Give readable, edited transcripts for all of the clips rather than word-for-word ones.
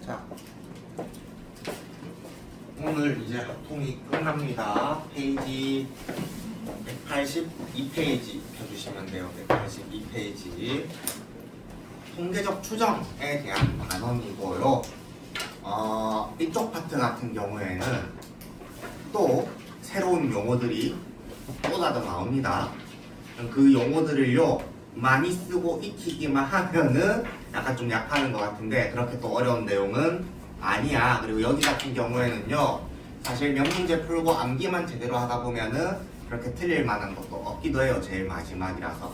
자, 오늘 이제 합통이 끝납니다. 페이지 182페이지 펴주시면 돼요. 182페이지. 통계적 추정에 대한 단원이고요. 이쪽 파트 같은 경우에는 또 새로운 용어들이 쏟아져 나옵니다. 그 용어들을요 많이 쓰고 익히기만 하면은 약간 좀 약하는 것 같은데 그렇게 또 어려운 내용은 아니야. 그리고 여기 같은 경우에는요 사실 몇 문제 풀고 암기만 제대로 하다 보면은 그렇게 틀릴 만한 것도 없기도 해요. 제일 마지막이라서.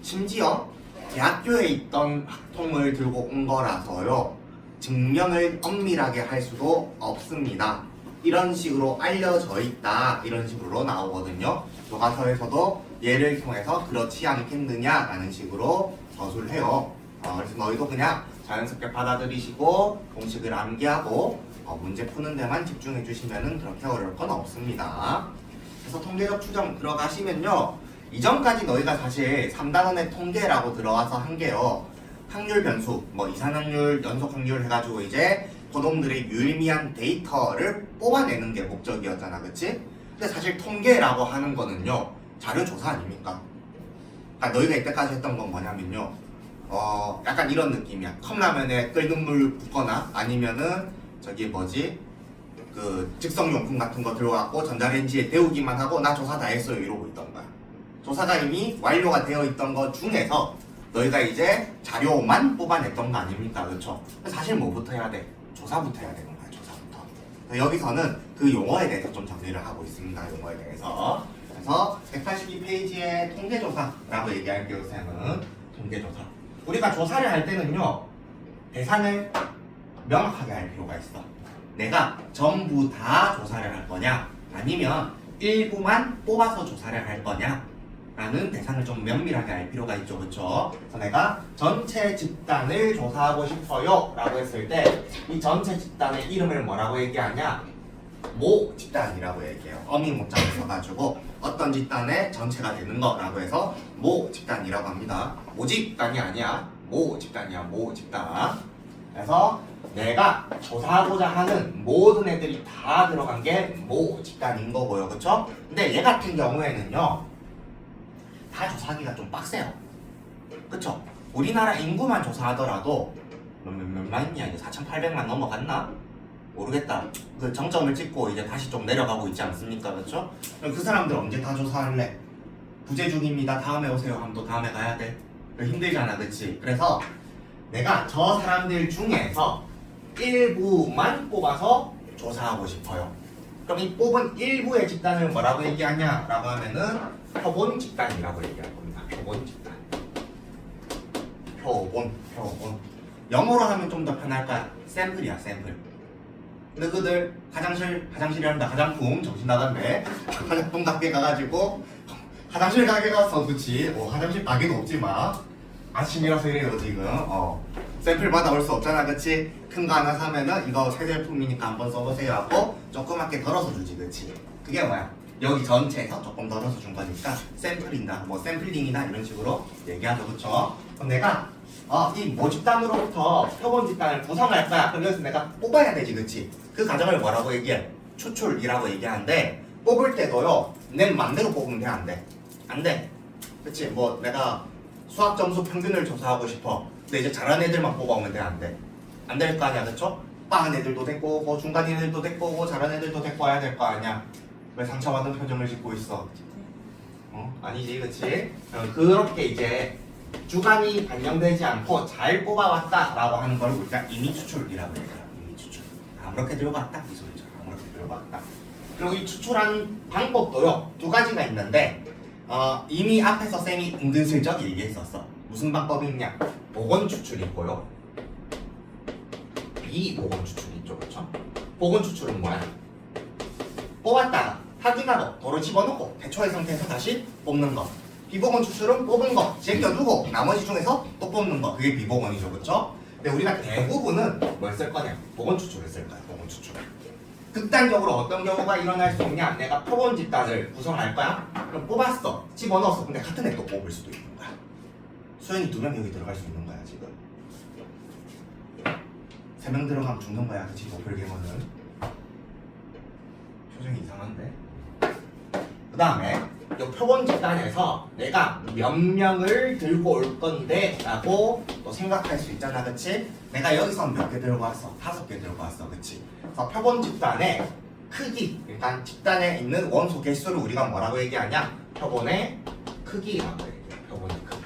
심지어 대학교에 있던 학통을 들고 온 거라서요 증명을 엄밀하게 할 수도 없습니다. 이런 식으로 알려져 있다, 이런 식으로 나오거든요. 교과서에서도 예를 통해서 그렇지 않겠느냐라는 식으로 저술을 해요. 그래서 너희도 그냥 자연스럽게 받아들이시고 공식을 암기하고 문제 푸는 데만 집중해 주시면 그렇게 어려울 건 없습니다. 그래서 통계적 추정 들어가시면요 이전까지 너희가 사실 3단원의 통계라고 들어와서 한 게요 확률 변수, 뭐 이산확률, 연속 확률 해가지고 이제 고동들의 유의미한 데이터를 뽑아내는 게 목적이었잖아, 그치? 근데 사실 통계라고 하는 거는요 자료 조사 아닙니까? 그러니까 너희가 이때까지 했던 건 뭐냐면요 약간 이런 느낌이야. 컵라면에 끓는 물 붓거나 아니면은 저기 뭐지? 그 즉석용품 같은 거 들어갖고 전자레인지에 데우기만 하고 나 조사 다 했어요 이러고 있던 거야. 조사가 이미 완료가 되어 있던 것 중에서 너희가 이제 자료만 뽑아냈던 거 아닙니까? 그렇죠? 사실 뭐부터 해야 돼? 조사부터 해야 되는 거야. 조사부터. 여기서는 그 용어에 대해서 좀 정리를 하고 있습니다. 용어에 대해서. 그래서 182페이지에 통계조사라고 얘기할게요. 쌤은 통계조사. 우리가 조사를 할 때는요 대상을 명확하게 할 필요가 있어. 내가 전부 다 조사를 할 거냐 아니면 일부만 뽑아서 조사를 할 거냐 라는 대상을 좀 면밀하게 알 필요가 있죠. 그쵸? 그래서 내가 전체 집단을 조사하고 싶어요 라고 했을 때 이 전체 집단의 이름을 뭐라고 얘기하냐? 모 집단이라고 얘기해요. 어미 모자를 써가지고 어떤 집단의 전체가 되는 거라고 해서 모 집단이라고 합니다. 모 집단이 아니야. 모 집단이야. 모 집단. 그래서 내가 조사하고자 하는 모든 애들이 다 들어간 게 모 집단인 거고요. 그쵸? 근데 얘 같은 경우에는요 다 조사하기가 좀 빡세요. 그쵸? 우리나라 인구만 조사하더라도 몇만이냐? 이제 4,800만 넘어갔나? 모르겠다. 그 정점을 찍고 이제 다시 좀 내려가고 있지 않습니까? 그쵸? 그럼 그 사람들 언제 다 조사할래? 부재 중입니다. 다음에 오세요. 하면 또 다음에 가야 돼. 힘들잖아. 그치? 그래서 내가 저 사람들 중에서 일부만 뽑아서 조사하고 싶어요. 그럼 이 뽑은 일부의 집단을 뭐라고 얘기하냐? 라고 하면은 표본 집단이라고 얘기할 겁니다. 표본 집단. 표본. 영어로 하면 좀 더 편할까요? 샘플이야, 샘플. 너희들 화장실이란다. 화장품 정신 나간데 화장품 가게 가가지고 화장실 가게 가서 그치? 화장실 가게도 없지만 아침이라서 이래요 지금. 샘플 받아올 수 없잖아, 그치? 큰 거 하나 사면은 이거 새 제품이니까 한번 써보세요 하고 조그맣게 덜어서 주지, 그치? 그게 뭐야? 여기 전체에서 조금 덜어서 준 거니까 샘플이나 뭐 샘플링이나 이런 식으로 얘기하죠, 그쵸? 그럼 내가 이 모 집단으로부터 표본 집단을 구성할 거야. 그럼 여기서 내가 뽑아야 되지, 그치? 그 과정을 뭐라고 얘기해? 추출이라고 얘기하는데 뽑을 때도요 내 맘대로 뽑으면 돼, 안 돼? 안 돼. 그치? 뭐 내가 수학 점수 평균을 조사하고 싶어. 근데 이제 잘하는 애들만 뽑아오면 돼, 안 돼? 안 될 거 아니야, 그쵸? 빠른 애들도 데리고 오고 중간인 애들도 데리고 오고 잘하는 애들도 데리고 와야 될 거 아니야. 왜 상처받은 표정을 짓고 있어? 아니지, 그치? 그렇게 이제 주관이 반영되지 않고 잘 뽑아왔다라고 하는 걸 우리가 임의 추출이라고 해요. 임의 추출. 아무렇게 들고 왔다, 이 소리죠. 아무렇게 들고 왔다. 그리고 이 추출하는 방법도요 두 가지가 있는데 이미 앞에서 쌤이 은근슬쩍 얘기했었어. 무슨 방법이 있냐? 복원 추출이 있고요. 비복원 추출이 있죠, 그렇죠? 복원 추출은 뭐야? 뽑았다가 확인하고 도로 집어넣고 대초의 상태에서 다시 뽑는 거. 비복원 추출은 뽑은 거 제껴두고 나머지 중에서 또 뽑는 거. 그게 비복원이죠, 그렇죠? 근데 우리가 대부분은 뭘 쓸 거냐? 복원 추출을 쓸 거야. 복원 추출. 극단적으로 어떤 경우가 일어날 수 있냐? 내가 표본 집단을 구성할 거야? 그럼 뽑았어, 집어넣었어. 근데 같은 애 또 뽑을 수도 있는 거야. 수연이 2명 여기 들어갈 수 있는 거야 지금. 3명 들어가면 죽는 거야. 그치? 도플갱어는. 표정이 이상한데? 그 다음에 이 표본 집단에서 내가 몇 명을 들고 올 건데 라고 또 생각할 수 있잖아. 그치? 내가 여기서 몇 개 들고 왔어? 5개 들고 왔어. 그치? 그래서 표본 집단의 크기, 일단 집단에 있는 원소 개수를 우리가 뭐라고 얘기하냐? 표본의 크기라고 얘기해. 표본의 크기.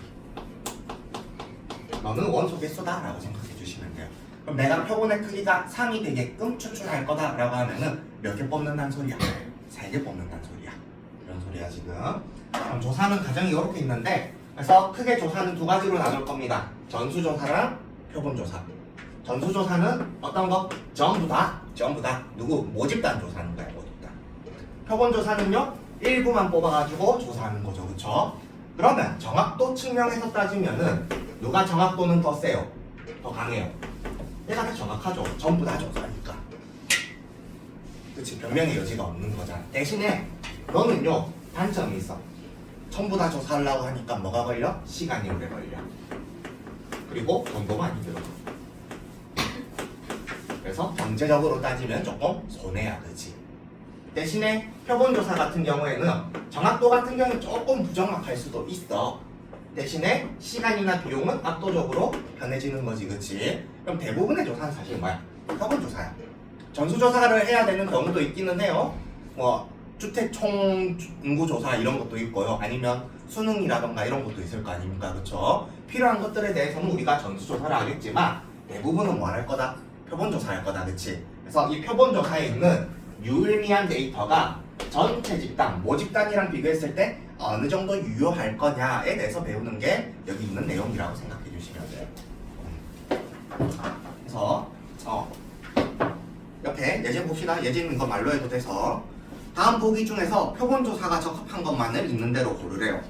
너는 원소 개수다 라고 생각해 주시면 돼요. 그럼 내가 표본의 크기가 3이 되게끔 추출할 거다 라고 하면은 몇 개 뽑는다는 소리야? 3개 뽑는다는 소리야. 이런 소리야 지금. 그럼 조사는 과정이 이렇게 있는데, 그래서 크게 조사는 두 가지로 나눌 겁니다. 전수조사랑 표본조사. 전수조사는 어떤 거? 전부 다 누구? 모집단 조사하는 거야. 모집단. 표본조사는요 일부만 뽑아가지고 조사하는 거죠. 그쵸? 그러면 정확도 측면에서 따지면은 누가 정확도는 더 세요? 더 강해요? 얘가 다 정확하죠. 전부 다 조사하니까. 그치? 변명의 여지가 없는 거잖아. 대신에 너는요 단점이 있어. 전부 다 조사하려고 하니까 뭐가 걸려? 시간이 오래 걸려. 그리고 돈도 많이 들어. 그래서 경제적으로 따지면 조금 손해야. 그치? 대신에 표본조사 같은 경우에는 정확도 같은 경우는 조금 부정확할 수도 있어. 대신에 시간이나 비용은 압도적으로 편해지는 거지. 그치? 그럼 대부분의 조사는 사실 뭐야? 표본조사야. 전수조사를 해야 되는 경우도 있기는 해요. 뭐 주택 총 인구 조사 이런 것도 있고요. 아니면 수능이라던가 이런 것도 있을 거 아닙니까? 그쵸? 필요한 것들에 대해서는 우리가 전수조사를 하겠지만 대부분은 뭐 할 거다? 표본조사할 거다. 그치? 그래서 이 표본조사에 있는 유의미한 데이터가 전체 집단, 모집단이랑 비교했을 때 어느 정도 유효할 거냐에 대해서 배우는 게 여기 있는 내용이라고 생각해 주시면 돼요. 그래서 옆에 예제 봅시다. 예제는 이거 말로 해도 돼서 다음 보기 중에서 표본조사가 적합한 것만을 있는 대로 고르래요.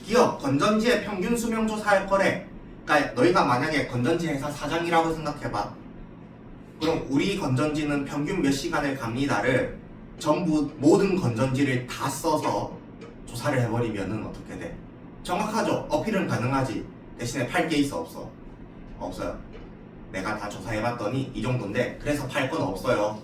기업 건전지의 평균 수명 조사할 거래. 그러니까 너희가 만약에 건전지 회사 사장이라고 생각해봐. 그럼 우리 건전지는 평균 몇 시간을 갑니다를 전부 모든 건전지를 다 써서 조사를 해버리면은 어떻게 돼? 정확하죠? 어필은 가능하지. 대신에 팔 게 있어? 없어? 없어요. 내가 다 조사해봤더니 이 정도인데 그래서 팔 건 없어요.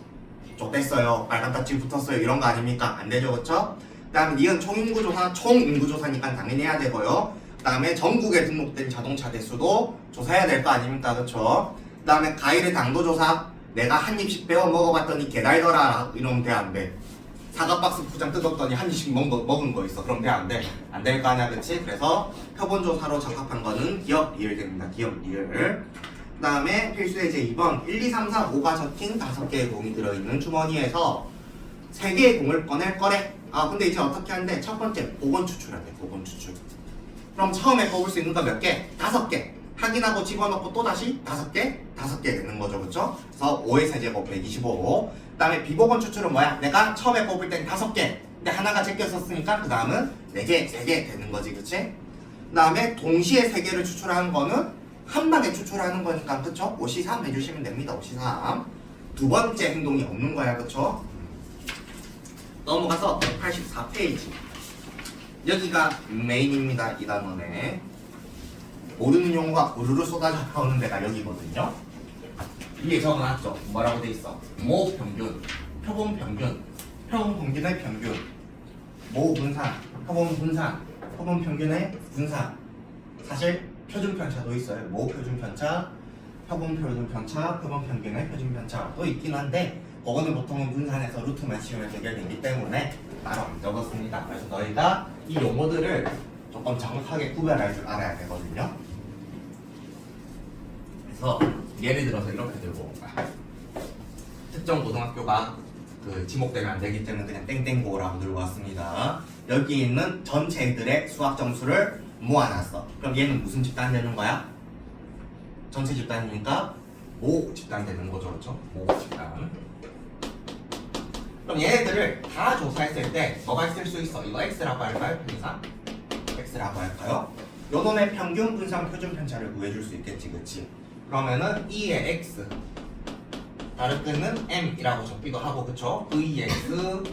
족됐어요. 빨간 딱지 붙었어요. 이런 거 아닙니까? 안 되죠. 그쵸? 그 다음에 니은 총인구조사, 총인구조사니까 당연히 해야 되고요. 그 다음에 전국에 등록된 자동차 대수도 조사해야 될 거 아닙니까? 그쵸? 그 다음에 과일의 당도조사, 내가 한 입씩 빼어 먹어봤더니 개달더라 이러면 돼? 안 돼? 사과 박스 포장 뜯었더니 한 입씩 먹은 거 있어. 그럼 돼? 안 돼? 안 될 거 아니야. 그치? 그래서 표본조사로 적합한 거는 기업 리을 됩니다. 기업 리을. 그 다음에 필수 예제 2번 1, 2, 3, 4, 5가 적힌 5개의 공이 들어있는 주머니에서 3개의 공을 꺼낼 거래. 근데 이제 어떻게 하는데 첫 번째 복원 추출해야 돼. 복원 추출. 그럼 처음에 뽑을 수 있는 거 몇 개? 5개. 확인하고 집어넣고 또 다시 5개? 5개 되는 거죠. 그쵸? 그래서 5의 세제곱 125. 그 다음에 비복원 추출은 뭐야? 내가 처음에 뽑을 땐 5개. 근데 하나가 제껴졌으니까 그 다음은 4개, 3개 되는 거지. 그치? 그 다음에 동시에 3개를 추출하는 거는 한 방에 추출하는 거니까. 그쵸? 5C3 해주시면 됩니다. 5C3. 두 번째 행동이 없는 거야. 그쵸? 넘어가서 184페이지. 여기가 메인입니다. 이 단원에 모르는 용어가 우르르 쏟아져 나오는 데가 여기거든요. 위에 적어놨죠. 뭐라고 돼 있어? 모 평균, 표본 평균, 표본 평균의 평균, 모 분산, 표본 분산, 표본 평균의 분산. 사실 표준 편차도 있어요. 모 표준 편차, 표본 표준 편차, 표본 평균의 표준 편차도 있긴 한데 그거는 보통은 분산해서 루트만 씌우면 해결되기 때문에 따로 안 적었습니다. 그래서 너희가 이 용어들을 조금 정확하게 구별할 줄 알아야 되거든요. 그래서 예를 들어서 이렇게 들고 온 거야. 특정 고등학교가 그 지목되면 안 되기 때문에 그냥 땡땡고라고 들고 왔습니다. 여기 있는 전체 애들의 수학 점수를 모아놨어. 그럼 얘는 무슨 집단 되는 거야? 전체 집단이니까 모 집단 되는 거죠. 그렇죠? 모 집단. 그럼 얘네들을 다 조사했을 때 뭐가 있을 수 있어? 이거 x라고 할까요? 편의상? x라고 할까요? 요 놈의 평균 분산 표준 편차를 구해줄 수 있겠지. 그치? 그러면은 2의 x 다른 끝은 m이라고 적기도 하고. 그쵸? vx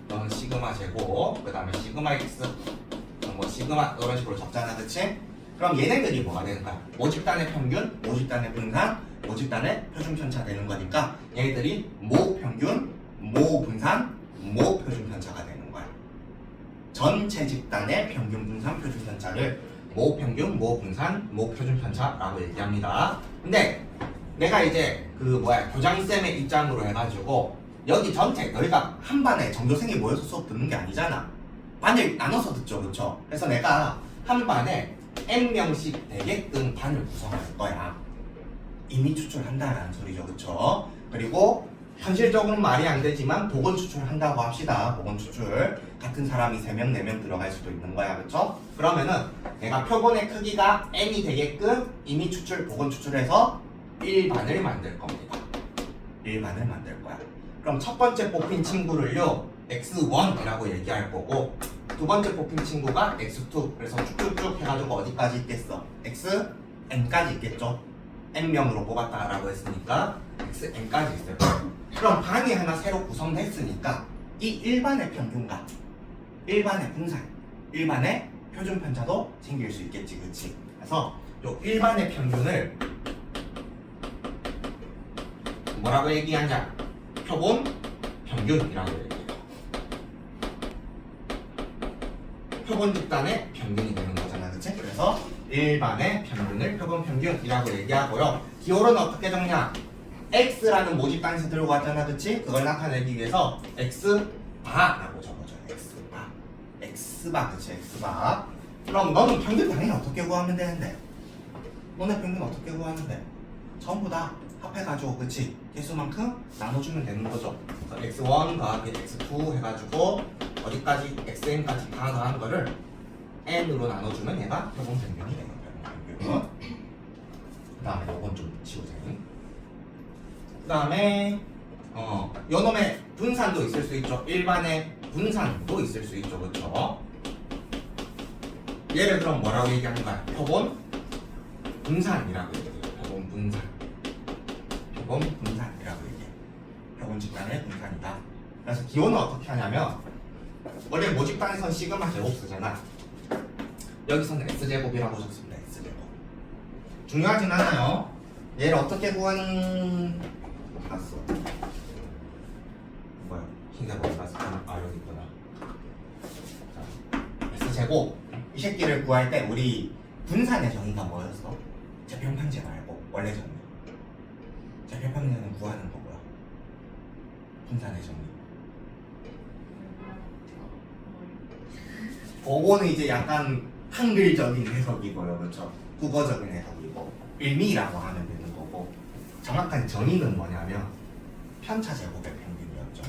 너는 시그마 제곱 그 다음에 시그마 x 뭐 시그마 이런 식으로 적잖아. 그치? 그럼 얘네들이 뭐가 되는 거야? 모집단의 평균, 모집단의 분산, 모집단의 표준 편차 되는 거니까 얘들이 모 평균, 모 분산, 모 표준 편차가 되는 거야. 전체 집단의 평균 분산 표준 편차를 모 평균, 모 분산, 모 표준 편차라고 얘기합니다. 근데 내가 이제 교장쌤의 입장으로 해가지고 여기 전체 너희가 한 반에 전교생이 모여서 수업 듣는 게 아니잖아. 반을 나눠서 듣죠, 그렇죠? 그래서 내가 한 반에 N명씩 되게끔 반을 구성할 거야. 이미 추출한다라는 소리죠, 그렇죠? 그리고 현실적으로는 말이 안 되지만 보건 추출한다고 합시다. 보건 추출 같은 사람이 3명, 4명 들어갈 수도 있는 거야, 그렇죠? 그러면은 내가 표본의 크기가 N이 되게끔 이미 추출, 보건 추출해서 1반을 만들 겁니다. 1반을 만들 거야. 그럼 첫 번째 뽑힌 친구를요 X1이라고 얘기할 거고, 두 번째 뽑힌 친구가 X2. 그래서 쭉쭉쭉 해가지고 어디까지 있겠어? XN까지 있겠죠? N명으로 뽑았다라고 했으니까 XN까지 있을 거예요. 그럼 반이 하나 새로 구성됐으니까 이 1반의 평균과 1반의 분산, 1반의 표준 편차도 생길 수 있겠지, 그치? 그래서 요 1반의 평균을 뭐라고 얘기하냐? 표본 평균이라고 얘기해요. 표본 집단의 평균이 되는 거잖아, 그치? 그래서 1반의 평균을 표본 평균이라고 얘기하고요. 기호는 어떻게 적냐? X라는 모집단에서 들고 왔잖아, 그치? 그걸 나타내기 위해서 X바라고 적어줘요. X바, 그치? X바. 그럼 너는 평균 당연히 어떻게 구하면 되는데? 너네 평균 어떻게 구하면 돼? 전부 다 합해가지고, 그치? 개수만큼 나눠주면 되는 거죠. 그래서 X1 더하기 X2 해가지고 어디까지 XN까지 다 더한 거를 N으로 나눠주면 얘가 표본 평균이 돼요. 표본 평균. 그 다음에 이건 좀 지우세요. 그 다음에 요놈의 분산도 있을 수 있죠. 일반의 분산도 있을 수 있죠, 그렇죠? 얘를 그럼 뭐라고 얘기하는 거야? 표본 분산이라고 얘기해요. 표본 분산. 표본 분산이라고 얘기해. 표본 집단의 분산이다. 그래서 기호는 어떻게 하냐면 원래 모집단에선 시그마 제곱 쓰잖아. 여기서는 X제곱이라고 적습니다. X제곱. 중요하진 않아요. 얘를 어떻게 구하는 봤어. 뭐야? 흰색 어디 갔어? 아, 여기 있구나. 자, X제곱. 이 새끼를 구할 때 우리 분산의 정의가 뭐였어? 재평편제 말고 원래 정의. 재평편제는 구하는 거 뭐야? 분산의 정의. 그거는 이제 약간 한글적인 해석이고요, 그렇죠? 국어적인 해석이고 의미라고 하면 되는 거고, 정확한 정의는 뭐냐면 편차 제곱의 평균이었죠.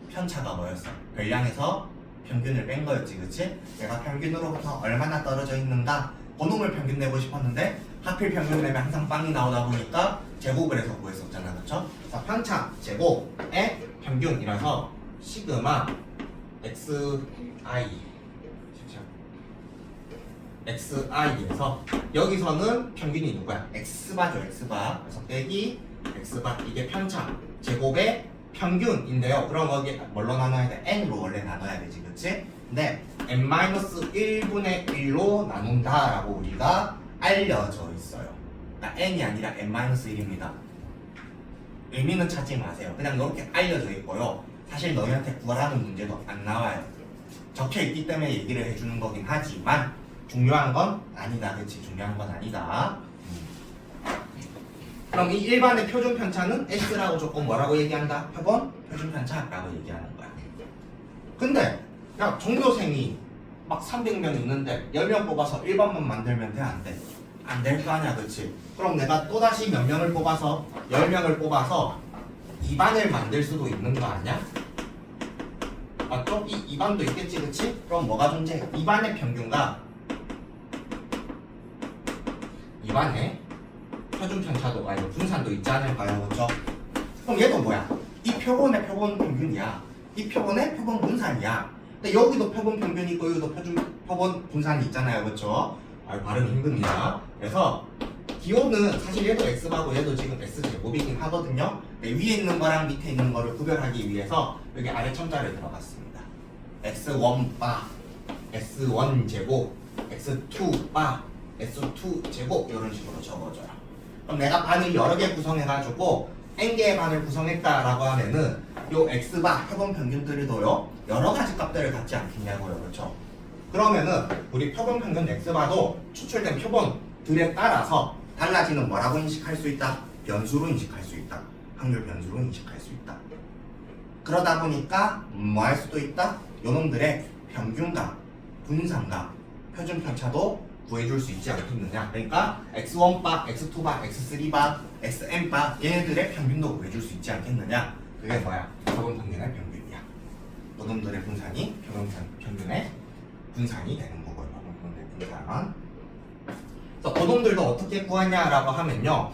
편차가 뭐였어? 별량에서 평균을 뺀 거였지, 그치? 내가 평균으로부터 얼마나 떨어져 있는가 그놈을 평균 내고 싶었는데 하필 평균 내면 항상 빵이 나오다 보니까 제곱을 해서 구했었잖아, 그쵸? 그래서 편차 제곱의 평균이라서 시그마 xi xi에서 여기서는 평균이 누구야? x바죠, x바. 그래서 빼기 x바, 이게 편차 제곱의 평균인데요. 그럼 여기 뭘로 나눠야 돼? n으로 원래 나눠야 되지, 그치? 근데 n-1분의 1로 나눈다라고 우리가 알려져 있어요. 그러니까 n이 아니라 n-1입니다. 의미는 찾지 마세요. 그냥 이렇게 알려져 있고요. 사실 너희한테 구하라는 문제도 안 나와요. 적혀있기 때문에 얘기를 해주는 거긴 하지만 중요한 건 아니다, 그치? 중요한 건 아니다. 그럼 이 일반의 표준 편차는 X라고 조금 뭐라고 얘기한다? 표본 표준 편차라고 얘기하는 거야. 근데 야, 전교생이 막 300명 있는데 10명 뽑아서 1반만 만들면 돼, 안 돼? 안 될 거 아니야, 그치? 그럼 내가 또다시 몇 명을 뽑아서 10명을 뽑아서 2반을 만들 수도 있는 거 아니야? 맞죠? 이 2반도 있겠지, 그치? 그럼 뭐가 존재해? 2반의 평균과 2반의 표준 편차도 아니고 분산도 있지 않을까요? 그렇죠? 그럼 얘도 뭐야? 이 표본의 표본 평균이야. 이 표본의 표본 분산이야. 근데 여기도 표본 평균이고 여기도 표본 분산이 있잖아요. 그렇죠? 아, 발음 힘듭니다. 그래서 기호는 사실 얘도 x바고 얘도 지금 x제곱이긴 하거든요. 위에 있는 거랑 밑에 있는 거를 구별하기 위해서 여기 아래 첨자를 들어갔습니다. x1바, x1제곱, x2바, S2 제곱 이런 식으로 적어줘요. 그럼 내가 반을 여러 개 구성해가지고 n개의 반을 구성했다라고 하면은 요 x바 표본 평균들이도요 여러 가지 값들을 갖지 않겠냐고요. 그렇죠? 그러면은 우리 표본 평균 x바도 추출된 표본들에 따라서 달라지는 뭐라고 인식할 수 있다? 변수로 인식할 수 있다. 확률 변수로 인식할 수 있다. 그러다 보니까 뭐 할 수도 있다? 요놈들의 평균값, 분산값, 표준 편차도 구해줄 수 있지 않겠느냐. 그러니까 x1바, x2바, x3바, xn바 얘네들의 평균도 구해줄 수 있지 않겠느냐. 그게 뭐야? 표본 평균의 평균이야. 요놈들의 분산이 표본 평균의 분산이 되는 거고요. 표본 평균의 분산. 그래서 요놈들도 어떻게 구하냐라고 하면요.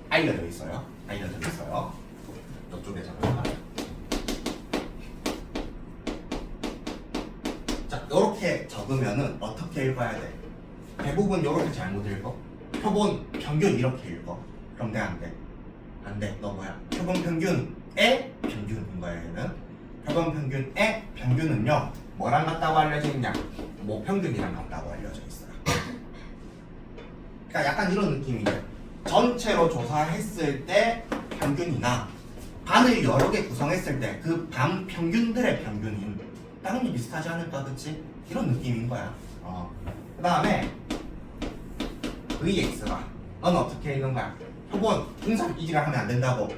알려져 있어요. 이쪽에 적어요. 자, 이렇게 적으면은 어떻게 읽어야 돼? 대부분 이렇게 잘못 읽어. 표본 평균 이렇게 읽어. 그럼 돼, 안 돼? 안 돼. 너 뭐야? 표본 평균의 평균인 거야, 얘는. 표본 평균의 평균은요, 뭐랑 같다고 알려져 있냐? 모평균이랑 같다고 알려져 있어요. 그러니까 약간 이런 느낌이에요. 전체로 조사했을 때 평균이나 반을 여러 개 구성했을 때 그 반 평균들의 평균인 당연히 비슷하지 않을까, 그치? 이런 느낌인 거야. 그 다음에 Vx가 넌 어떻게 읽는 거야? 표본 분산 이지를 하면 안 된다고.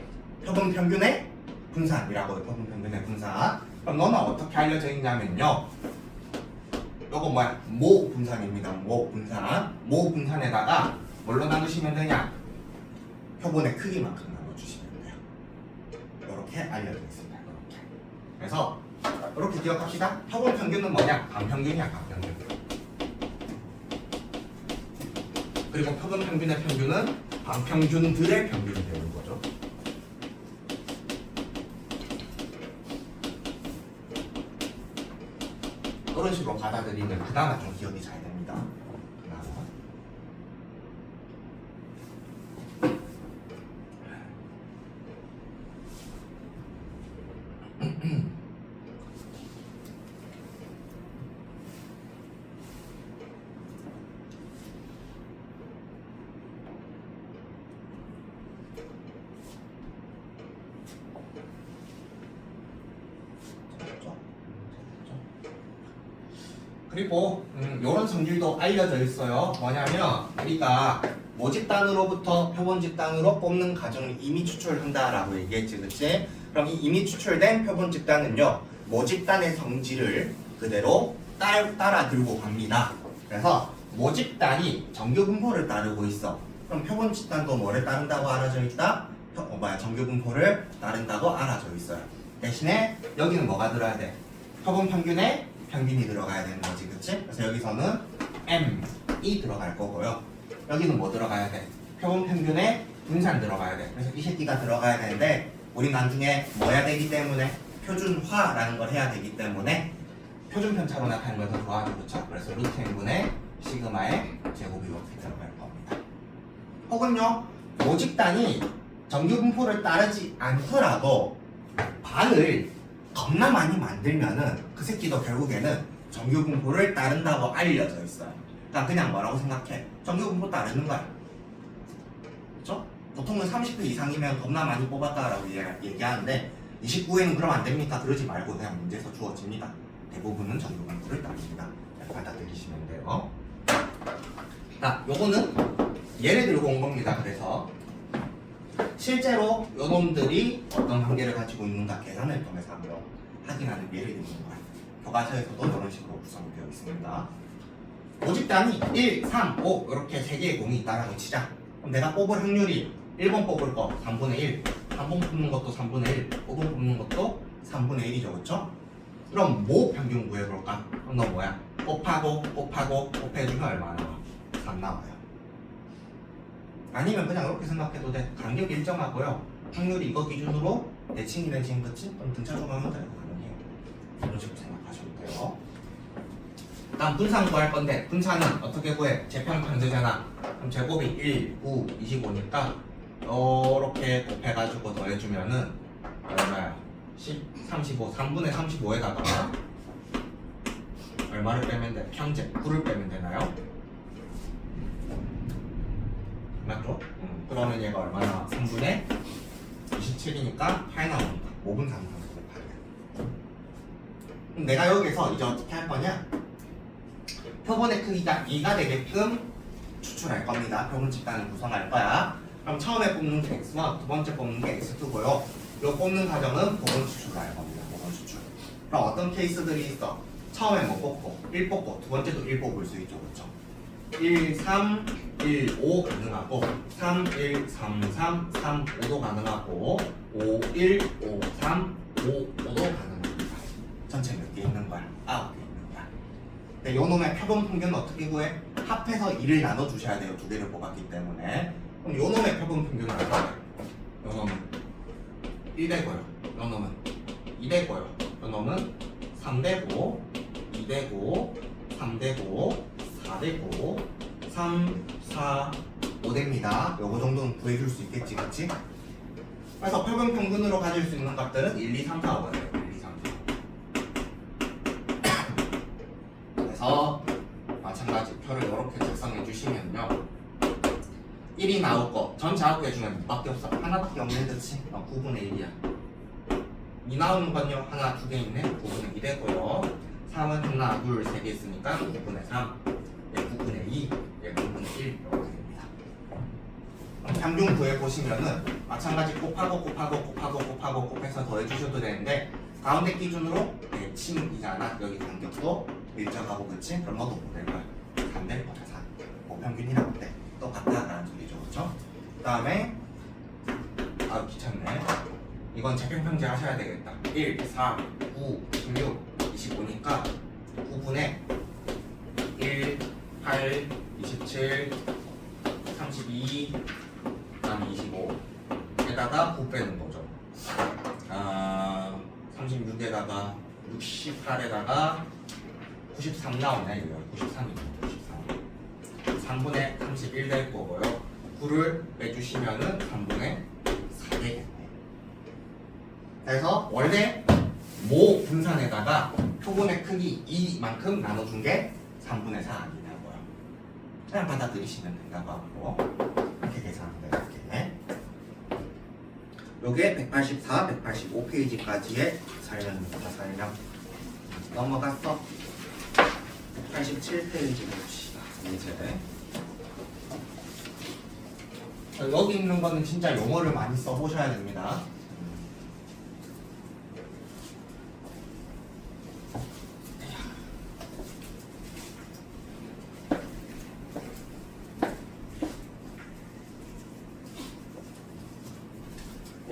표본 평균의 분산이라고. 표본 평균의 분산. 그럼 너는 어떻게 알려져 있냐면요, 요거 뭐야? 모 분산입니다. 모 분산. 모 분산에다가 뭘로 나누시면 되냐? 표본의 크기만큼 나눠주시면 돼요. 이렇게 알려져 있습니다. 이렇게. 그래서 이렇게 기억합시다. 표본 평균은 뭐냐? 반평균이야, 반평균. 그리고 표본 평균의 평균은 반평균들의 평균이 되는 거죠. 이런 식으로 받아들이면 그나마 좀 기억이 잘 됩니다. 그나마. 그리고 이런 성질도 알려져 있어요. 뭐냐면 우리가 모집단으로부터 표본 집단으로 뽑는 과정을 이미 추출한다라고 얘기했지, 그치? 그럼 이 이미 추출된 표본 집단은요, 모집단의 성질을 그대로 따라 들고 갑니다. 그래서 모집단이 정규 분포를 따르고 있어. 그럼 표본 집단도 뭐를 따른다고 알아져 있다? 정규 분포를 따른다고 알아져 있어요. 대신에 여기는 뭐가 들어야 돼? 표본 평균에 평균이 들어가야 되는 거지, 그치? 그래서 여기서는 M이 들어갈 거고요. 여기는 뭐 들어가야 돼? 표본 평균에 분산 들어가야 돼. 그래서 이 새끼가 들어가야 되는데 우리 나중에 뭐 해야 되기 때문에 표준화라는 걸 해야 되기 때문에 표준 편차로 나타내는 걸 더 좋아하죠, 그쵸? 그래서 루트 n분의 시그마의 제곱이 이렇게 들어갈 겁니다. 혹은요, 모집단이 정규 분포를 따르지 않더라도 반을 겁나 많이 만들면은 그 새끼도 결국에는 정규 분포를 따른다고 알려져 있어요. 그러니까 그냥 뭐라고 생각해? 정규 분포 따르는 거야. 그쵸? 보통은 30회 이상이면 겁나 많이 뽑았다라고 얘기하는데 29회는 그럼 안 됩니까? 그러지 말고 그냥 문제에서 주어집니다. 대부분은 정규 분포를 따릅니다. 받아들이시면 돼요. 자, 요거는 예를 들고 온 겁니다. 그래서 실제로 요놈들이 어떤 관계를 가지고 있는가 계산을 통해서 한번 확인하는 예를 드는 거예요. 교과서에서도 이런 식으로 구성되어 있습니다. 모집단이 1, 3, 5 이렇게 3개의 공이 있다라고 치자. 그럼 내가 뽑을 확률이 1번 뽑을 거 3분의 1, 3번 뽑는 것도 3분의 1, 5번 뽑는 것도 3분의 1이죠, 그렇죠? 그럼 모 평균 구해볼까? 그럼 너 뭐야? 곱해주면 얼마 나와? 3 나와요. 아니면 그냥 이렇게 생각해도 돼. 간격 일정하고요. 확률이 이거 기준으로 내칭이 그치? 그럼 등차 조각하면 되고 가능해요. 이런 식으로 생각하시면 돼요. 다음 분산 구할 건데 분산은 어떻게 구해? 재평편제잖아. 그럼 제곱이 1, 9, 25니까 이렇게 곱해가지고 더해주면은 얼마야? 10, 35, 3분의 35에다가 얼마를 빼면 돼? 평제 9를 빼면 되나요? 맞죠? 그러면 얘가 얼마나? 3분의 27이니까 8 나오니까 5분 3분 8이야. 그럼 내가 여기서 이제 어떻게 할 거냐? 표본의 크기가 2가 되게끔 추출할 겁니다. 표본 집단을 구성할 거야. 그럼 처음에 뽑는 게 x와 두 번째 뽑는 게 x2고요. 이 뽑는 과정은 복원 추출을 할 겁니다. 복원 추출. 그럼 어떤 케이스들이 있어? 처음에 뭐 뽑고 1 뽑고 두 번째도 1 뽑을 수 있죠. 그렇죠? 1, 3, 1, 5 가능하고 3, 1, 3, 3, 3, 5도 가능하고 5, 1, 5, 3, 5, 5도 가능합니다. 전체 몇 개 있는 거야? 9개 있는 거야. 근데 요 놈의 표본 평균은 어떻게 구해? 합해서 2를 나눠주셔야 돼요. 두 개를 뽑았기 때문에. 그럼 요 놈의 표본 평균은 얼마예요? 요 놈은 1 되고요. 요 놈은 2 되고요. 요 놈은 3 되고 2 되고 3 되고 4 되고 3, 4, 5 됩니다. 요거 정도는 구해줄 수 있겠지, 그치? 그래서 표본 평균으로 가질 수 있는 것들은 1, 2, 3, 4, 5가 돼요. 1, 2, 3, 4. 그래서 마찬가지 표를 이렇게 작성해 주시면요. 1이 나올 거 전체 9개 중에 몇밖에 없어? 하나밖에 없네, 그치? 9분의 1이야. 2 나오는 건요, 하나, 두 개 있네. 9분의 2 되고요. 3은 하나, 둘, 세 개 있으니까 9분의 3, 9분의 2, 9분의 1 이렇게 됩니다. 평균 구해보시면은 마찬가지 곱하고 곱해서 더해주셔도 되는데 가운데 기준으로 대칭이잖아. 여기 간격도 일정하고 그치? 그럼 너도 될 거야. 3 될 거야, 4. 고평균이라고 돼. 똑같다라는 소리죠, 그렇죠? 그 다음에 귀찮네. 이건 재평평제 하셔야 되겠다. 1, 4, 9, 16, 25니까 9분의 1, 8, 27, 32, 그다음에 25에다가 9 빼는 거죠. 36에다가 68에다가 93 나오네. 이거 93이죠. 93. 3분의 31 될 거고요. 9를 빼주시면은 3분의 4 되겠네. 그래서 원래 모 분산에다가 표본의 크기 2만큼 나눠준 게 3분의 4 아니냐고요. 그냥 받아들이시면 된다고 하고 이렇게 계산하면 돼요. 요게 184, 185페이지까지의 설명입니다. 설명. 넘어갔어. 187페이지 봅시다. 이제 여기 있는 거는 진짜 용어를 많이 써보셔야 됩니다.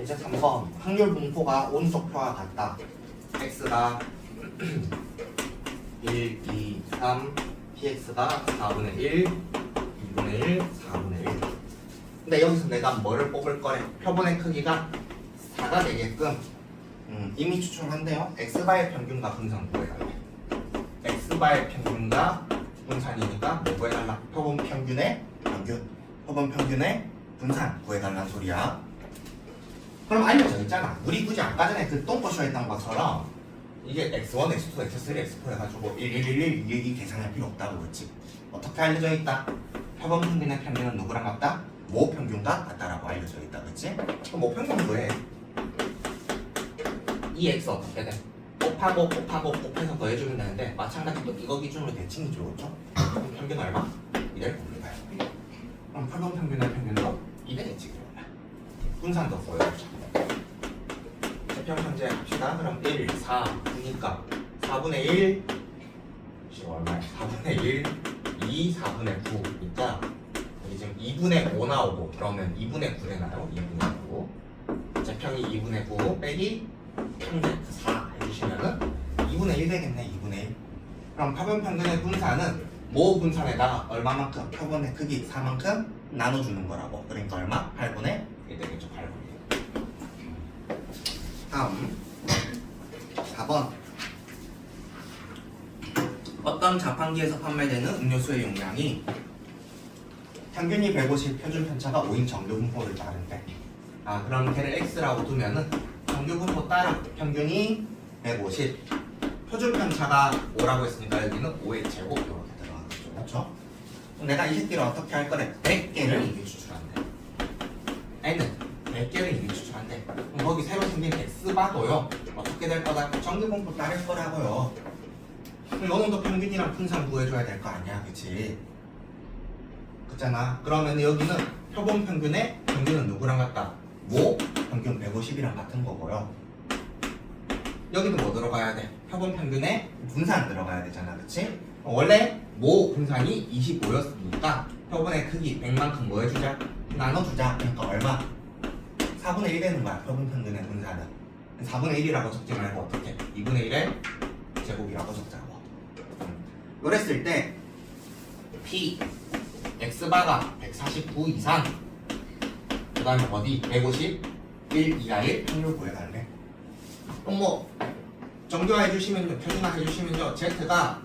이제 3번 확률 분포가 오른쪽 표와 같다. x가 1, 2, 3, px가 4분의 1, 2분의 1, 4분의 1. 근데 여기서 내가 뭐를 뽑을 거래? 표본의 크기가 4가 되게끔 이미 추출한대요. x바의 평균과 분산 구해달래. x바의 평균과 분산이니까 뭐 구해달라? 표본 평균의 평균, 표본 평균의 분산 구해달라는 소리야. 그럼 알려져 있잖아. 우리 굳이 아까 전에 그 똥꼬쇼 했던 것처럼 이게 x1, x2, x3, x4 해가지고 1, 1, 1, 1, 1, 2 계산할 필요 없다고 그랬지. 어떻게 알려져 있다? 표본 평균의 평균은 누구랑 같다? 모 평균과 같다라고 알려져 있다, 그렇지? 그럼 모 평균 구해. 이 x 어떻게 돼? 곱하고 곱해서 더해주면 되는데 마찬가지로 이거 기준으로 대칭이죠, 그렇죠? 그럼 평균 얼마? 이될 겁니다. 그럼 표본 평균의 평균도 2 되겠지, 그러면. 분산도 보여주자. 재평평제 합시다. 그럼 1, 4, 9니까 4분의 1 얼마야? 4분의 1, 2, 4분의 9니까 여기 지금 2분의 5 나오고 그러면 2분의 9 되나요? 2분의 9 재평이 2분의 9 빼기 평제 4 해주시면은 2분의 1 되겠네. 2분의 1. 그럼 표본 평균의 분산은 모 분산에다가 얼마만큼? 표본의 크기 4만큼 나눠주는 거라고. 그러니까 얼마? 8분의 1 되겠죠. 8분의 1. 다음 4번. 어떤 자판기에서 판매되는 음료수의 용량이 평균이 150, 표준 편차가 5인 정규 분포를 따른대. 그럼 걔를 x라고 두면은 정규 분포 따라 평균이 150, 표준 편차가 5라고 했으니까 여기는 5의 제곱 이렇게 들어가겠죠. 그렇죠? 그럼 내가 이 새끼를 어떻게 할 거래? 100개를 이게 추출한대. 100개를 이미 추출한대. 그럼 거기 새로 생긴 X바도요 어떻게 될 거다? 정규분포 따를 거라고요. 그럼 요놈도 평균이랑 분산 구해줘야 될 거 아니야, 그치? 그렇잖아. 그러면 여기는 표본 평균의 평균은 누구랑 같다? 모 평균 150이랑 같은 거고요. 여기도 뭐 들어가야 돼? 표본 평균의 분산 들어가야 되잖아, 그치? 원래 모 분산이 25였으니까 표본의 크기 100만큼 뭐 해주자? 나눠주자. 그러니까 얼마? 4분의 1 되는 거야, 표본 평균의 분산은. 4분의 1이라고 적지 말고 어떻게? 2분의 1의 제곱이라고 적자고. 이랬을 때 P X바가 149 이상, 그 다음에 어디? 151 이하의 확률 구해달래. 그럼 뭐 정교화 해주시면요, 표준화 해주시면요, Z가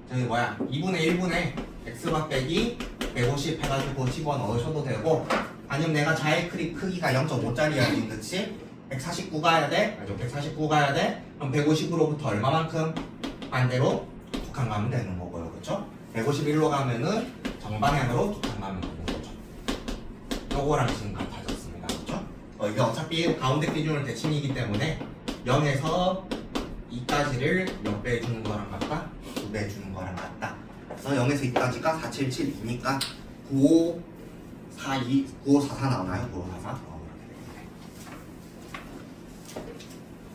저기 뭐야 2분의 1분의 X바 빼기 150 해가지고 집어넣으셔도 되고, 아니면 내가 자의 크기가 0.5짜리야, 그치? 149 가야 돼? 맞아, 149 가야 돼? 그럼 150으로부터 얼마만큼? 반대로 두 칸 가면 되는 거고요, 그쵸? 151로 가면은 정방향으로 두 칸 가면 되는 거죠. 요거랑 지금 같아졌습니다, 그쵸? 이게 어차피 가운데 기준을 대칭이기 때문에 0에서 2까지를 몇 배 해주는 거랑 같다? 2배 해주는 거랑 같다. 그래서 0에서 2까지가 477이니까 9542, 9544 나오나요? 9544? 그렇게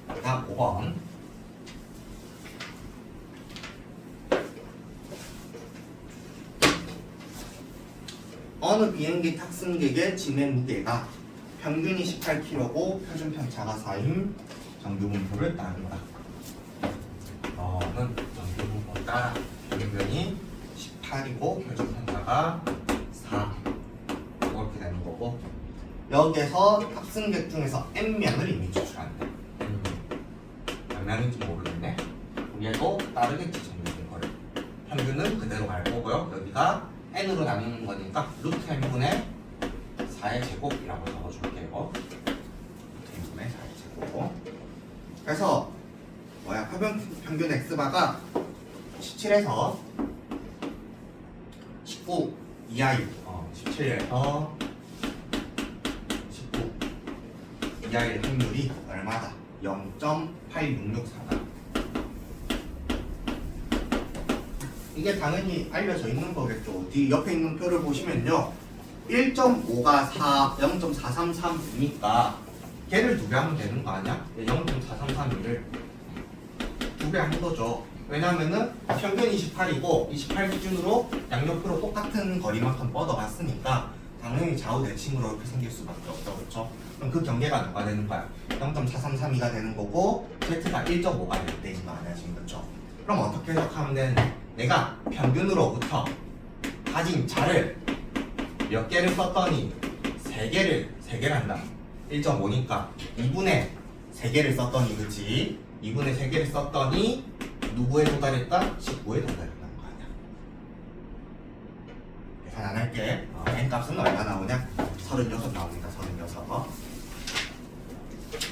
되겠네. 다음 5번. 어느 비행기 탑승객의 지맨 무게가 평균이 18kg고 표준 편차가 4인 정규분포를 따른다. 너는 정규분포 따라. 평균이 18이고 표준 편차가 4. 이렇게 되는 거고, 여기에서 탑승객 중에서 N명을 이미 추출한대. 몇 명인지 모르겠네. 얘도 따르겠지, 정규분포를. 평균은 그대로 갈 거고요. 여기가 N으로 나누는 거니까 루트 N분의 4의 제곱이라고 적어줄게요. 루트 N분의 4의 제곱. 그래서 뭐야, 평균 X바가 17에서 19 이하일, 17에서 19 이하일 확률이 얼마다? 0.8664다. 이게 당연히 알려져 있는 거겠죠. 뒤 옆에 있는 표를 보시면요, 1.5가 4, 0.433이니까 걔를 2배 하면 되는 거 아니야? 0.433을 2배 하는 거죠. 왜냐면은 평균 28이고 28 기준으로 양옆으로 똑같은 거리만큼 뻗어갔으니까 당연히 좌우 대칭으로 이렇게 생길 수밖에 없죠, 그렇죠? 그럼 그 경계가 누가 되는 거야? 0.433이가 되는 거고 Z가 1.5가 되는 거 아니야, 지금, 그렇죠? 그럼 어떻게 해석하면 되는데, 내가 평균으로부터 가진 자를 몇 개를 썼더니 3개를 한다. 1.5니까 2분의 3개를 썼더니, 그치? 2분의 3개를 썼더니 누구에 도달했다? 19에 도달했다는 거 아니야. 계산 안 할게. N값은 얼마 나오냐? 36 나오니까 36.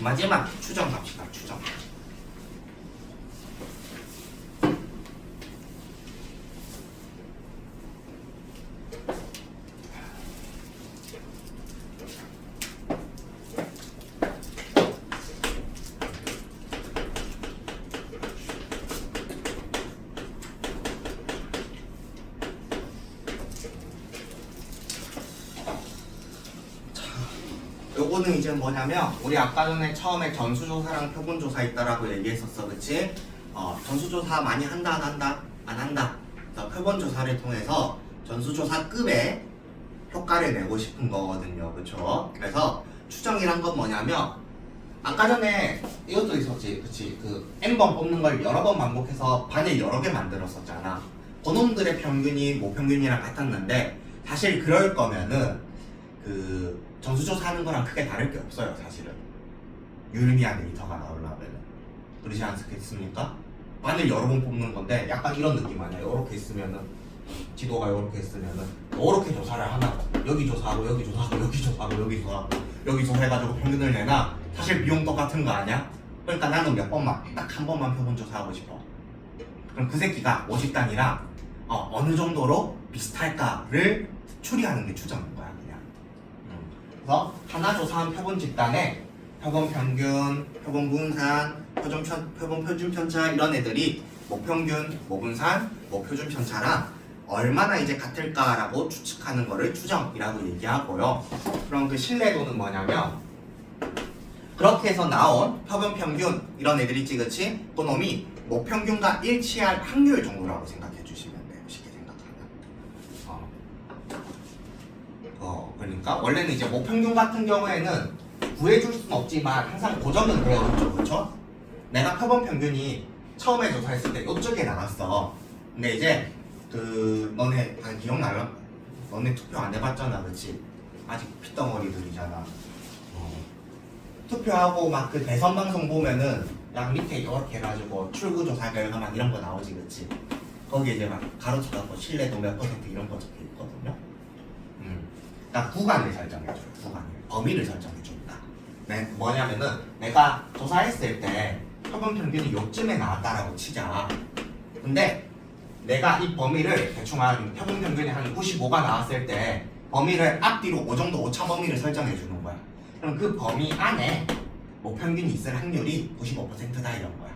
마지막 추정 갑시다, 추정. 요거는 이제 뭐냐면, 우리 아까 전에 처음에 전수조사랑 표본조사 있다라고 얘기했었어, 그치? 전수조사 많이 한다, 안 한다? 안 한다. 그래서 표본조사를 통해서 전수조사급의 효과를 내고 싶은 거거든요, 그쵸? 그래서 추정이란 건 뭐냐면, 아까 전에 이것도 있었지, 그치? 그 N번 뽑는 걸 여러 번 반복해서 반을 여러 개 만들었었잖아. 그놈들의 평균이 모평균이랑 같았는데, 사실 그럴 거면은 그 전수조사하는 거랑 크게 다를 게 없어요, 사실은. 유의미한 데이터가 나오려면은. 그러지 않겠습니까? 반을 여러 번 뽑는 건데 약간 이런 느낌 아니야? 요렇게 있으면은, 지도가 요렇게 있으면은 요렇게 조사를 하나, 여기 조사하고 여기 조사하고 여기 조사하고 여기 조사하고 여기 조사해가지고 평균을 내나? 사실 비용 똑같은 거 아니야? 그러니까 나는 몇 번만, 딱 한 번만 표본 조사하고 싶어. 그럼 그 새끼가 50단이랑 어느 정도로 비슷할까를 추리하는 게 추정인 거야, 그냥. 부터 하나 조사한 표본 집단에 표본 평균, 표본 분산, 표본 표준 편차 이런 애들이 모평균, 모분산, 모표준 편차랑 얼마나 이제 같을까라고 추측하는 거를 추정이라고 얘기하고요. 그럼 그 신뢰도는 뭐냐면 그렇게 해서 나온 표본 평균 이런 애들이 있지, 그치? 그놈이 모평균과 일치할 확률 정도라고 생각해 주시면 돼요. 쉽게 생각하면. 그러니까 원래는 이제 모평균 같은 경우에는 구해줄 수는 없지만 항상 고정은 되어 있죠, 그렇죠? 내가 표본 평균이 처음에 조사했을 때 이쪽에 나왔어. 근데 이제 그 너네 기억나요? 너네 투표 안 해봤잖아, 그렇지? 아직 핏덩어리들이잖아. 투표하고 막 그 대선 방송 보면은 양 밑에 이렇게 해가지고 출구 조사 결과 막 이런 거 나오지, 그렇지? 거기에 이제 막 가로쳐갖고 신뢰도 몇 % 이런 거 적혀 있거든요. 나 구간을 설정해줘요. 구간을 범위를 설정해줍니다. 네, 뭐냐면은 내가 조사했을 때 표본 평균이 요쯤에 나왔다라고 치자. 근데 내가 이 범위를 대충 한 표본 평균이 한 95가 나왔을 때 범위를 앞뒤로 5 정도 오차 범위를 설정해 주는 거야. 그럼 그 범위 안에 모평균이 있을 확률이 95%다 이런 거야.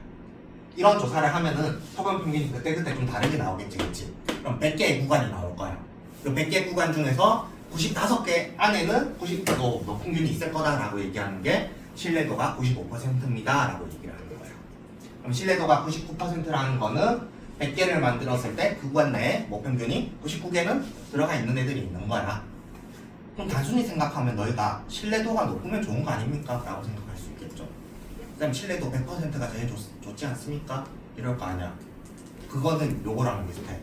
이런 조사를 하면은 표본 평균이 그때그때 좀 다르게 나오겠지, 그치? 그럼 100개의 구간이 나올 거야. 그 100개 구간 중에서 95개 안에는 90도 모평균이 있을 거다라고 얘기하는 게 신뢰도가 95%입니다 라고 얘기를 하는 거예요. 그럼 신뢰도가 99%라는 거는 100개를 만들었을 때 그 구간 내에 모평균이 99개는 들어가 있는 애들이 있는 거야. 그럼 단순히 생각하면 너희가 신뢰도가 높으면 좋은 거 아닙니까? 라고 생각할 수 있겠죠. 그 다음에 신뢰도 100%가 제일 좋지 않습니까? 이럴 거 아니야. 그거는 요거랑 비슷해.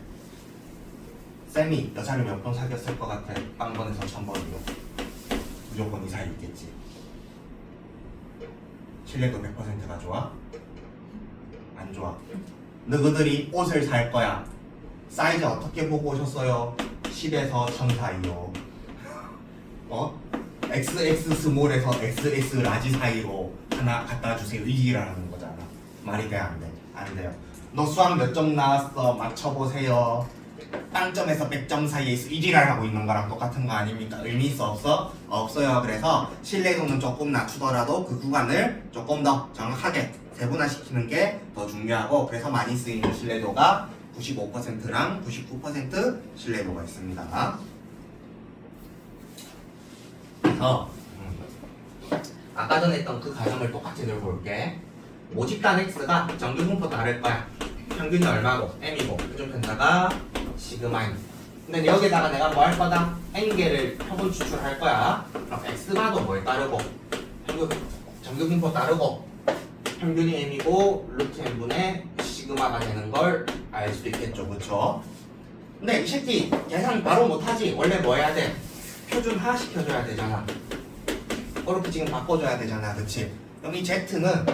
쌤이 여자를 몇 번 사귀었을 것 같아? 0번에서 1000번이요. 무조건 이 사이 있겠지. 신뢰도 100%가 좋아? 안 좋아. 너희들이 옷을 살 거야. 사이즈 어떻게 보고 오셨어요? 10에서 1000 사이요. XX 스몰에서 XS 라지 사이로 하나 갖다 주세요. 이기라는 거잖아. 말이 돼, 안 돼? 안 돼요. 너 수학 몇 점 나왔어? 맞춰보세요. 빵점에서 100점 사이에 있어. 이지랄 하고 있는 거랑 똑같은 거 아닙니까? 의미 있어, 없어? 없어요. 그래서 신뢰도는 조금 낮추더라도 그 구간을 조금 더 정확하게 세분화시키는 게 더 중요하고, 그래서 많이 쓰이는 신뢰도가 95%랑 99% 신뢰도가 있습니다. 그래서 아까 전에 했던 그 가정을 똑같이 들고 올게. 모집단 X가 정규분포 다를 거야. 평균이 얼마고 M이고 표준 편차가 시그마인. 근데 여기다가 내가 뭐 할 거다? N개를 표본 추출할 거야. 그럼 X바도 뭘 따르고 정규분포 따르고 평균이 M이고 루트 N분의 시그마가 되는 걸 알 수 있겠죠, 그쵸? 근데 이 새끼 계산 바로 못하지. 원래 뭐 해야 돼? 표준화 시켜줘야 되잖아. 이렇게 지금 바꿔줘야 되잖아, 그치? 여기 Z는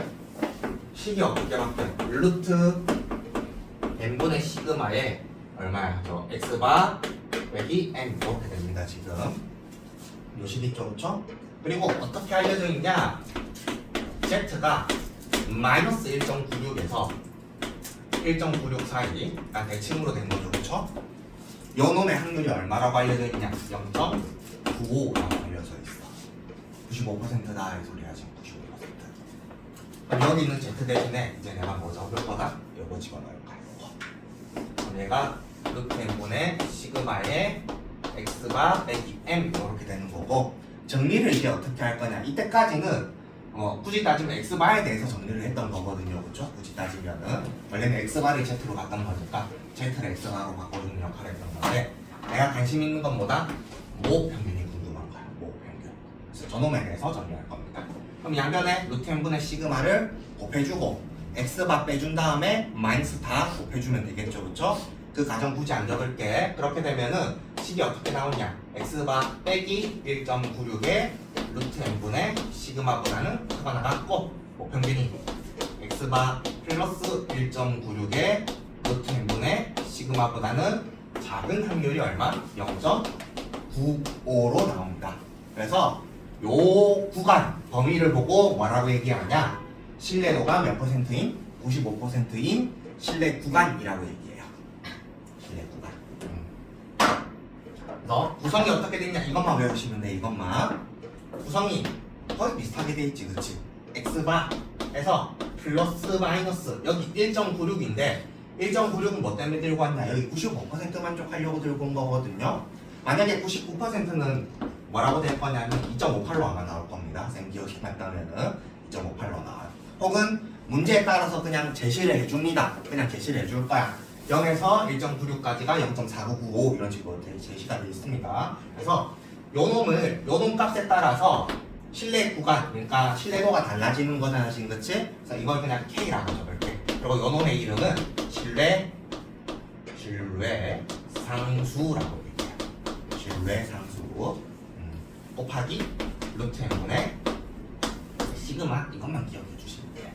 식이 어떻게 바뀌어? 루트 n분의 시그마에 얼마야? 저 x바 빼기 n 이렇게 됩니다, 지금. 요 식이 있죠, 그쵸? 그리고 어떻게 알려져 있냐? Z가 마이너스 1.96에서 1.96 사이, 그러니까 대칭으로 된 거죠, 그쵸? 요 놈의 확률이 얼마라고 알려져 있냐? 0.95라고 알려져 있어. 95%다 이 소리야, 지금 95%. 그럼 여기 있는 Z 대신에 이제 내가 뭐 적을 거다? 요거 집어넣을 거야, 요거. 그럼 얘가 루트 n분의 시그마의 x바 빼기 m 이렇게 되는 거고, 정리를 이제 어떻게 할 거냐? 이때까지는 굳이 따지면 x바에 대해서 정리를 했던 거거든요, 그렇죠? 굳이 따지면은 원래는 x바를 z로 갔던 거니까 z를 x바로 바꿔주는 역할을 했던 건데, 내가 관심 있는 건 뭐다? 모평균이 궁금한 거야, 모평균. 그래서 저놈에 대해서 정리할 겁니다. 그럼 양변에 루트 n분의 시그마를 곱해주고 x바 빼준 다음에 마이너스 다 곱해주면 되겠죠, 그렇죠? 그 가정 굳이 안 적을게. 그렇게 되면은 식이 어떻게 나오냐? x바 빼기 1.96에 루트 n분의 시그마보다는 크가 나갔고, 모평균이 x바 플러스 1.96에 루트 n분의 시그마보다는 작은 확률이 얼마? 0.95로 나옵니다. 그래서 요 구간 범위를 보고 뭐라고 얘기하냐? 신뢰도가 몇 %인? 95%인 신뢰 구간이라고 얘기해요. 신뢰 구간. 그래서 구성이 어떻게 되냐? 이것만 외우시면 돼, 이것만. 구성이 거의 비슷하게 돼 있지, 그렇지? x바에서 플러스 마이너스 여기 1.96인데 1.96은 뭐 때문에 들고 왔냐? 여기 95% 만족하려고 들고 온 거거든요. 만약에 99%는 뭐라고 될 거냐면 2.58로 아마 나올 겁니다. 쌤 기억이 맞다면은 2.58로 나와요. 혹은 문제에 따라서 그냥 제시를 해줍니다. 그냥 제시를 해줄 거야. 0에서 1.96까지가 0.4995 이런 식으로 제시가 되어 있습니다. 그래서 요놈 값에 따라서 실내 구간, 그러니까 신뢰도가 달라지는 거잖아, 지금 그치? 그래서 이걸 그냥 K라고 적을게. 그리고 요놈의 이름은 신뢰 상수라고 얘기해요. 신뢰 상수 곱하기 루트 n분의 시그마 이것만 기억해 주시면 돼요.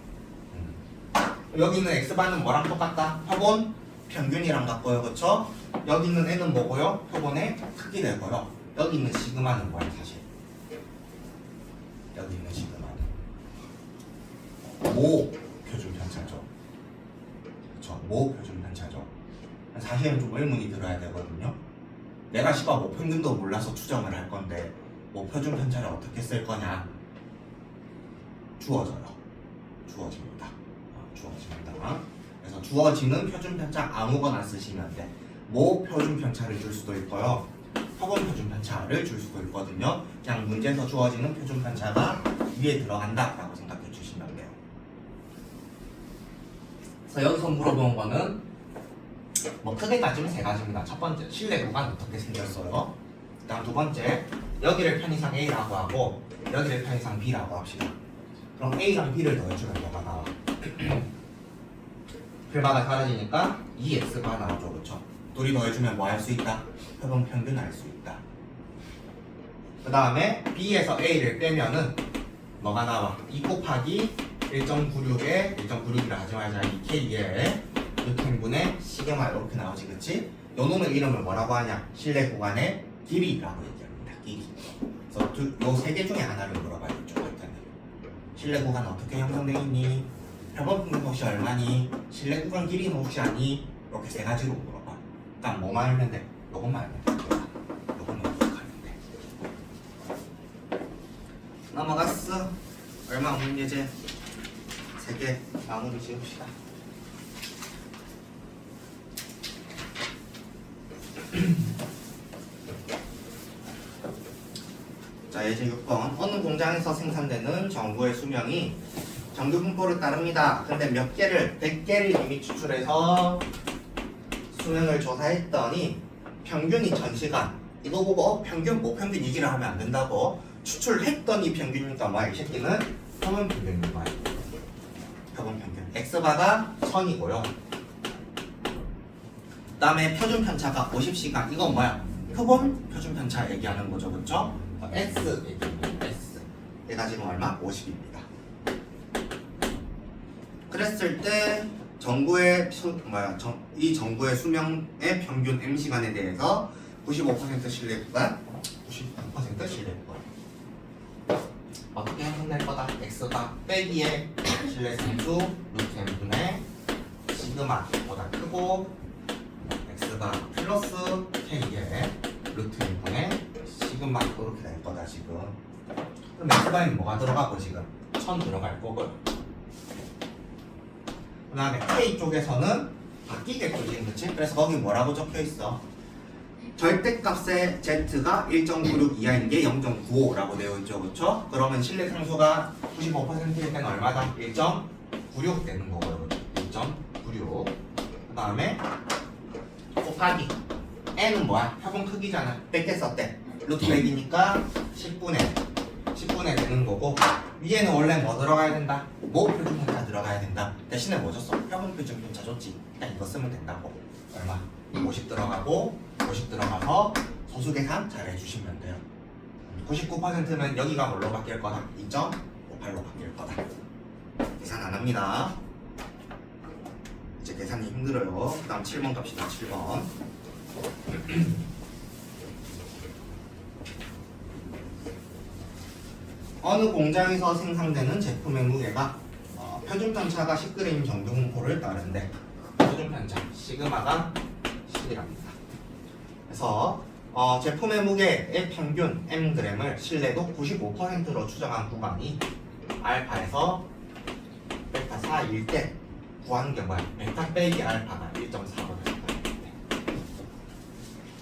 여기 있는 x바는 뭐랑 똑같다? 표본 평균이랑 같고요, 그렇죠? 여기 있는 n은 뭐고요? 표본의 크기 되고요. 여기 있는 시그마는 뭐야, 사실? 여기 있는 시그마는 모 표준 편차죠. 그렇죠? 모 표준 편차죠. 사실은 좀 의문이 들어야 되거든요. 내가 시바 모 평균도 몰라서 추정을 할 건데 모 표준 편차를 어떻게 쓸 거냐? 주어집니다. 주어집니다. 그래서 주어지는 표준 편차 아무거나 쓰시면 돼. 모 표준 편차를 줄 수도 있고요. 표본 표준 편차를 줄 수도 있거든요. 그냥 문제에서 주어지는 표준 편차가 위에 들어간다라고 생각해 주시면 돼요. 그래서 여기서 물어본 거는 뭐 크게 따지면 세 가지입니다. 첫 번째, 실내 구간 어떻게 생겼어요? 그다음 두 번째, 여기를 편의상 A라고 하고 여기를 편의상 B라고 합시다. 그럼 A랑 B를 더해주면 뭐가 나와? 필바가 사라지니까 2x가 나오죠, 그렇죠? 둘이 더해주면 뭐 할 수 있다? 표본 평균 알 수 있다. 그 다음에 B에서 A를 빼면은 뭐가 나와? 2 곱하기 1.96에 1.96이라 하지 말자. 2K에 루트분의 시그마 이렇게 나오지, 그치? 요 놈의 이름을 뭐라고 하냐? 실내 구간의 길이라고 얘기합니다. 길이. 그래서 요 세 개 중에 하나를 물어봐야겠죠, 일단은. 실내 구간 어떻게 형성되어 있니? 표본 평균 혹시 얼마니? 실내 구간 길이는 혹시 아니? 이렇게 세 가지로 물어봐. 일단 뭐만 알면 돼? 요것만 알면 돼. 요것만 기억하면 돼. 넘어갔어. 얼마 없는 예제 3개 마무리 지읍시다. 자, 예제 6번. 어느 공장에서 생산되는 전구의 수명이 정규 분포를 따릅니다. 근데 몇 개를 100개를 이미 추출해서 수명을 조사했더니 평균이 전시간 이거 보고 평균 뭐 평균 얘기를 하면 안 된다고. 추출했더니 평균이니까 뭐야, 이 새끼는 표본 평균인 거야. 표본 평균. x바가 1000이고요. 그 다음에 표준 편차가 50시간. 이건 뭐야? 표본 표준 편차 얘기하는 거죠, 그렇죠? S 얘기합니다. S. 얘가 지금 얼마? 50입니다. 그랬을 때 전구의 이 전구의 수명의 평균 M 시간에 대해서 95% 신뢰 구간, 99% 신뢰 구간. 어떻게 형성될 거다? x가 빼기에 신뢰 상수 루트 n분의 시그마보다 크고 x가 플러스 k의 루트 n분의 시그마 이렇게 될 거다 지금. 그럼 x바에는 뭐가 들어가고 지금? 1000 들어갈 거고요. 그 다음에 K 쪽에서는 바뀌겠죠, 지금, 그치? 그래서 거기 뭐라고 적혀 있어? 절대값의 Z가 1.96 이하인 게 0.95라고 되어 있죠, 그쵸? 그러면 실내 상수가 95%일 때는 얼마다? 1.96 되는 거고요. 1.96. 그 다음에 곱하기 N은 뭐야? 표본 크기잖아. 100개 썼대. 루트 100이니까 10분의 되는 거고, 위에는 원래 뭐 들어가야 된다? 모 표준 편차 들어가야 된다. 대신에 뭐 줬어? 표본 표준 편차 줬지. 그냥 이거 쓰면 된다고. 얼마? 50 들어가고 50 들어가서 소수 계산 잘 해주시면 돼요. 99%면 여기가 뭘로 바뀔 거다? 2.58로 바뀔 거다. 계산 안 합니다. 이제 계산이 힘들어요. 그 다음 7번 갑시다. 7번. 어느 공장에서 생산되는 제품의 무게가 표준 편차가 10g 정도 분포를 따른데 표준 편차 시그마가 10이랍니다. 그래서 제품의 무게의 평균 mg을 신뢰도 95%로 추정한 구간이 알파에서 베타 사이일 때 구한 경우에 베타 빼기 알파가 1.4보다 작다.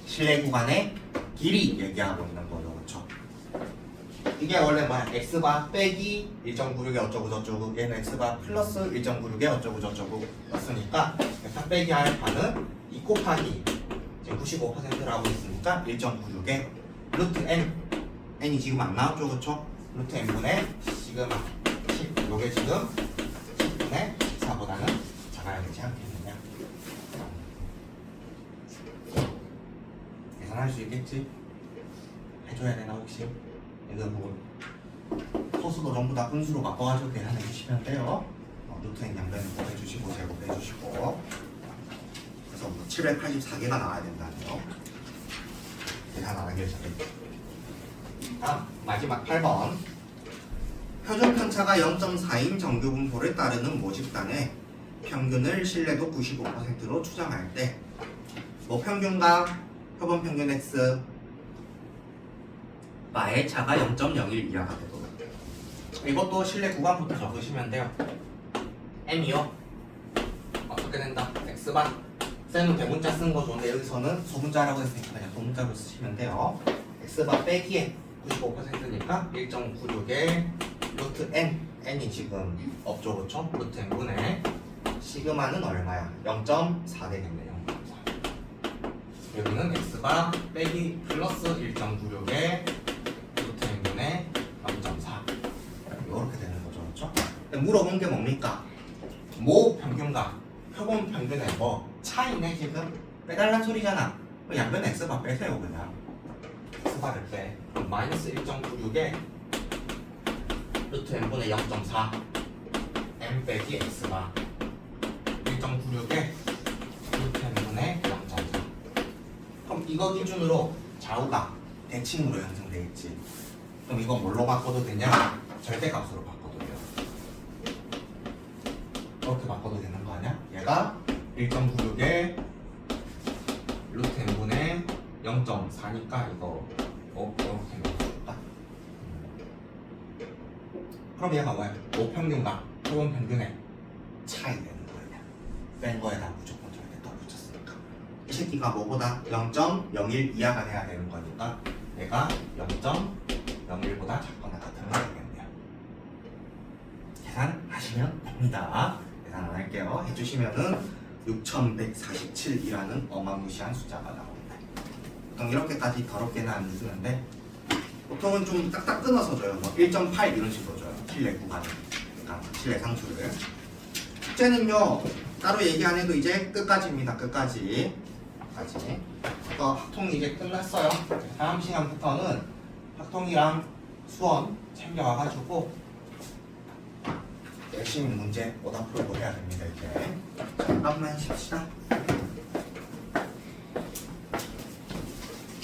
신뢰 구간의 길이 얘기하고 있는 거죠. 그렇죠? 이게 원래 뭐야? x바 빼기 1.96에 어쩌고 저쩌고, 얘는 x바 플러스 1.96에 어쩌고 저쩌고 였으니까 베타 빼기 알파는 2 곱하기 지금 95%라고 했으니까 1.96에 루트 n, n이 지금 안 나왔죠, 그렇죠? 루트 n분의 시그마 10, 요게 지금 10분의 14보다는 작아야 되지 않겠느냐? 계산할 수 있겠지? 해줘야 되나 혹시? 이거 뭐 소수도 전부 다 분수로 바꿔가지고 계산해 주시면 돼요. 루트 n 양변을 곱해주시고 제곱해주시고, 그래서 뭐 784개가 나와야 된다네요. 계산 안 하길 잘했죠. 다음 마지막 8번. 표준 편차가 0.4인 정규 분포를 따르는 모집단의 평균을 신뢰도 95%로 추정할 때 뭐 평균과 표본 평균 x 바의 차가 0.01 이하가 되도록, 이것도 신뢰 구간부터 적으시면 돼요. m이요 어떻게 된다? x바 쌤은 대문자 쓰는 거 좋은데 여기서는 소문자라고 했으니까 그냥 소문자로 쓰시면 돼요. x바 빼기에 95%니까 1.96에 루트 n, n이 지금 없죠, 그렇죠? 루트 n분의 시그마는 얼마야? 0.4 되겠네요. 여기는 x바 빼기 플러스 1.96에 루트 n분의 0.4 이렇게 되는 거죠, 그렇죠? 물어본 게 뭡니까? 모 평균과 표본 평균의 뭐 차이네. 지금 빼달란 소리잖아. 양변 x바 빼세요. 그냥 x바를 빼. 마이너스 1.96에 루트 n분의 0.4 m 빼기 x바 1.96에 루트 n분의 0.4. 그럼 이거 기준으로 좌우가 대칭으로 형성되겠지. 그럼 이거 뭘로 바꿔도 되냐? 절대값으로 바꿔도 돼요. 이렇게 바꿔도 되는 거 아니야? 얘가 1.96에 루트 n분의 0.4니까 이거 이렇게 넣어줄까? 그럼 얘가 뭐야? 모평균과 표본 평균의 차이 되는 거야. 뺀 거에다 무조건 절대값 붙였으니까 이 새끼가 뭐보다 0.01 이하가 돼야 되는 거니까 얘가 0.01보다 작거나 같으면 되겠네요. 계산하시면 됩니다. 계산 안 할게요. 해주시면은 6147이라는 어마무시한 숫자가 나옵니다. 보통 이렇게까지 더럽게는 안 쓰는데 보통은 좀 딱딱 끊어서 줘요. 뭐 1.8 이런 식으로 줘요. 실내 구간, 그러니까 실내 상수를. 숙제는요 따로 얘기 안 해도 이제 끝까지입니다. 끝까지. 학통이 이제 끝났어요. 다음 시간부터는 학통이랑 수원 챙겨와가지고 열심히 문제 오답 풀고 해야 됩니다. 이제 잠깐만 쉽시다.